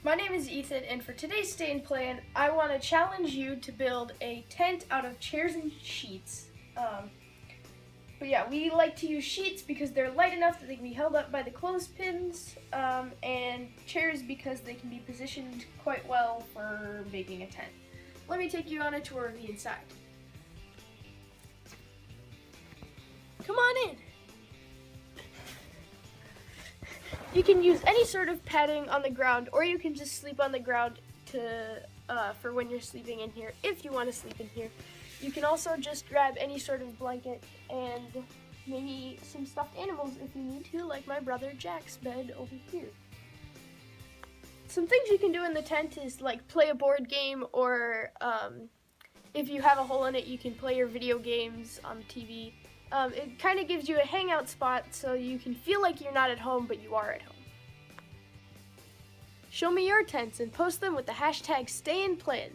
My name is Ethan, and for today's Stay and Plan, I want to challenge you to build a tent out of chairs and sheets. But yeah, we like to use sheets because they're light enough that they can be held up by the clothespins, and chairs because they can be positioned quite well for making a tent. Let me take you on a tour of the inside. Come on in. You can use any sort of padding on the ground, or you can just sleep on the ground for when you're sleeping in here, if you want to sleep in here. You can also just grab any sort of blanket and maybe some stuffed animals if you need to, like my brother Jack's bed over here. Some things you can do in the tent is like play a board game, or if you have a hole in it, you can play your video games on the TV. It kind of gives you a hangout spot so you can feel like you're not at home, but you are at home. Show me your tents and post them with the hashtag StayInPlan.